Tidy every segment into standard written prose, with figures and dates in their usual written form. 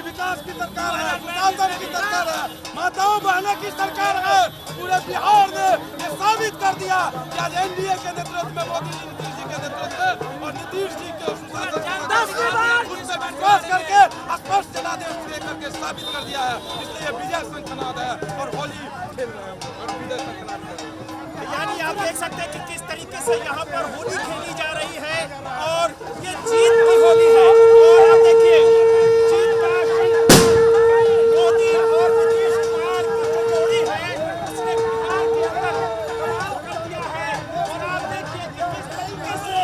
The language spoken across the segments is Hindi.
विकास की सरकार है, सुशासन की सरकार है, माताओं बहनों की सरकार है। पूरे बिहार ने ये साबित कर दिया कि आज एनडीए के नेतृत्व में मोदी जी, नीतीश जी के नेतृत्व में और नीतीश जी के उनसे विश्वास करके स्पष्ट जनादेश दे करके साबित कर दिया है। इसलिए विजय शंखनाद है और होली खेल रहे हैं और विजय शंखनाद है। यानी आप देख सकते हैं कि किस तरीके से यहाँ पर होली खेली जा रही है और ये जीत की होली है। और आप देखिए जीत का मोदी और नीतीश कुमार की जो जोड़ी है उसने बिहार के अंदर कमाल कर दिया है। और आप देखिए कि किस तरीके से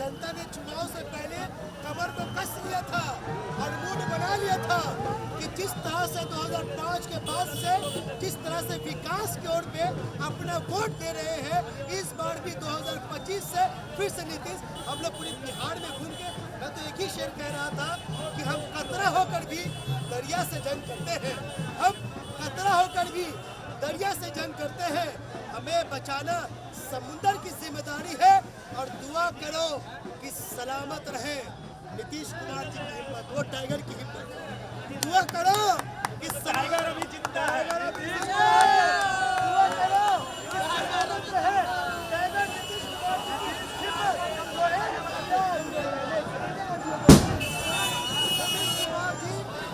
जनता ने चुनाव से पहले कमर को कस लिया था और मूड बना लिया था कि जिस तरह से 2005 के बाद से जिस तरह से विकास की ओर पे अपना वोट दे रहे हैं, इस बार भी 2025 से फिर से नीतीश। हम लोग पूरे बिहार में घूम के मैं तो एक ही शेर कह रहा था कि हम कतरा होकर भी दरिया से जंग करते हैं, हम कतरा होकर भी दरिया से जंग करते हैं। हमें बचाना समुंदर की जिम्मेदारी है और दुआ करो कि सलामत रहे नीतीश कुमार जी की हिम्मत, वो टाइगर की हिम्मत। दुआ करो कि टाइगर अभी जिंदा है। दुआ करो कि सलामत रहे टाइगर नीतीश कुमार जी की हिम्मत।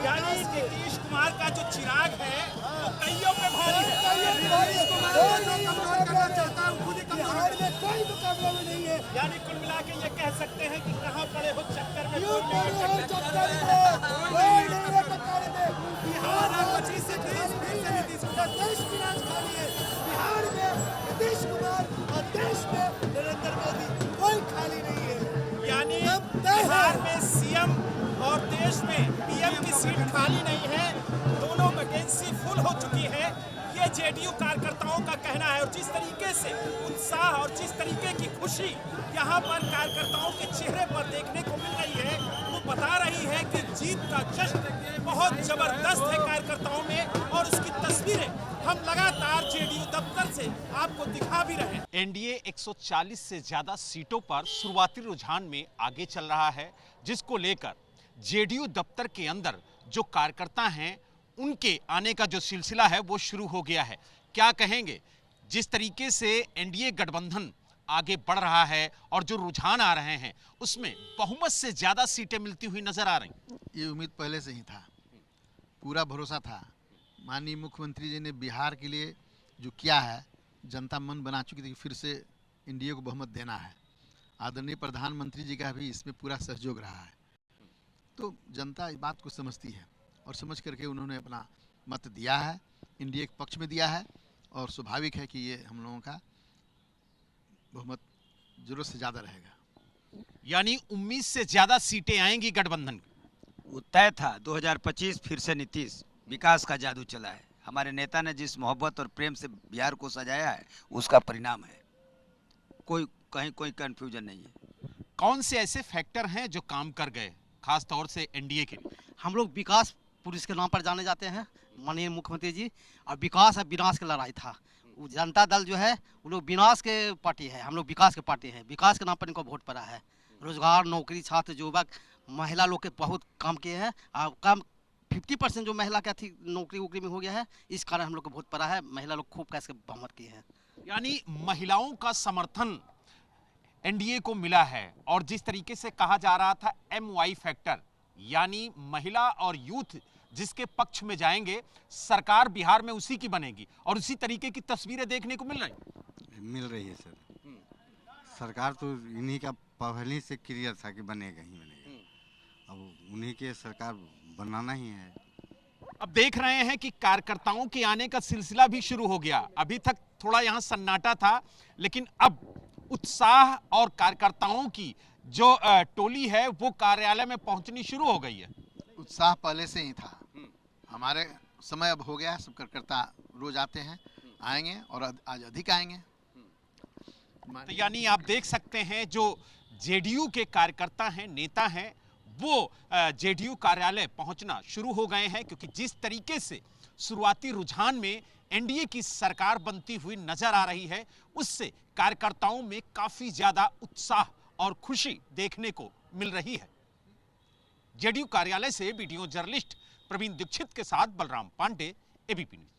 यानी नीतीश कुमार का जो चिराग है वो कईयों पे भारी है। बिहार में कोई मुकाबला में नहीं है। यानी कुल मिला के ये कह सकते हैं कि कहाँ पड़े हो चक्कर में, क्यों पड़े हो चक्कर में, कोई नहीं है चक्कर में। बिहार में 25 से 30 देश की राजधानी है। बिहार में नीतीश कुमार और देश में नरेंद्र मोदी, कोई खाली नहीं है। यानी बिहार में सीएम और देश में पीएम की सीट खाली नहीं है, दोनों वैकेंसी फुल हो चुकी है। ये जेडीयू कार्यकर्ताओं का कहना है और जिस तरीके से उत्साह और जिस तरीके की खुशी यहाँ पर कार्यकर्ताओं के चेहरे पर देखने को मिल रही है, वो बता रही है कि जीत का जश्न बहुत जबरदस्त है कार्यकर्ताओं में। और उसकी तस्वीरें हम हम लगातार जेडीयू दफ्तर से आपको दिखा भी रहे हैं। एनडीए 140 से ज्यादा सीटों पर शुरुआती रुझान में आगे चल रहा है, जिसको लेकर जेडीयू दफ्तर के अंदर जो कार्यकर्ता हैं उनके आने का जो सिलसिला है वो शुरू हो गया है। क्या कहेंगे, जिस तरीके से एनडीए गठबंधन आगे बढ़ रहा है और जो रुझान आ रहे हैं उसमें बहुमत से ज्यादा सीटें मिलती हुई नजर आ रही। ये उम्मीद पहले से ही था, पूरा भरोसा था। माननीय मुख्यमंत्री जी ने बिहार के लिए जो किया है, जनता मन बना चुकी थी कि फिर से एनडीए को बहुमत देना है। आदरणीय प्रधानमंत्री जी का भी इसमें पूरा सहयोग रहा है, तो जनता इस बात को समझती है और समझ करके उन्होंने अपना मत दिया है, एनडीए के पक्ष में दिया है। और स्वाभाविक है कि ये हम लोगों का बहुमत जरूरत से ज़्यादा रहेगा। यानी उम्मीद से ज्यादा सीटें आएंगी गठबंधन की। वो तय था 2025 फिर से नीतीश। विकास का जादू चला है। हमारे नेता ने जिस मोहब्बत और प्रेम से बिहार को सजाया है उसका परिणाम है। कोई कंफ्यूजन नहीं है। कौन से ऐसे फैक्टर हैं जो काम कर गए खास तौर से एनडीए के लिए? हम लोग विकास पुरुष के नाम पर जाने जाते हैं माननीय मुख्यमंत्री जी, और विकास और विनाश की लड़ाई था। वो जनता दल जो है वो लोग विनाश के पार्टी है, हम लोग विकास के पार्टी है। विकास के नाम पर इनको वोट पड़ा है। रोजगार, नौकरी, छात्र, युवक, महिला लोग के बहुत काम किए हैं। कम 50% जो महिला क्या थी नौकरी वोकरी में हो गया है, इस कारण हम लोग को वोट पड़ा है। महिला लोग खूब कैसे बहुमत किए हैं। यानी महिलाओं का समर्थन एनडीए को मिला है। और जिस तरीके से कहा जा रहा था MY फैक्टर, यानी महिला और यूथ जिसके पक्ष में जाएंगे, सरकार बिहार में उसी की बनेगी, और उसी तरीके की तस्वीरें देखने को मिल रही है सर। सरकार तो इन्हीं का पहले से क्लियर था कि बनेगा ही बनेगा। अब उन्हीं के सरकार बनाना ही है। अब देख रहे हैं कि कार्यकर्ताओं के आने का सिलसिला भी शुरू हो गया। अभी तक थोड़ा यहाँ सन्नाटा था, लेकिन अब उत्साह और कार्यकर्ताओं की जो टोली है वो कार्यालय में पहुंचनी शुरू हो गई है। उत्साह पहले से ही था। हमारे समय अब हो गया है, सब कार्यकर्ता रोज आते हैं, आएंगे और आज अधिक आएंगे। तो यानी आप देख सकते हैं जो जेडीयू के कार्यकर्ता हैं, नेता हैं, वो जेडीयू कार्यालय पहुंचना शुरू हो गए हैं, क्योंकि जिस तरीके से शुरुआती रुझान में एनडीए की सरकार बनती हुई नजर आ रही है, उससे कार्यकर्ताओं में काफी ज्यादा उत्साह और खुशी देखने को मिल रही है। जेडीयू कार्यालय से वीडियो जर्नलिस्ट प्रवीण दीक्षित के साथ बलराम पांडे, एबीपी न्यूज।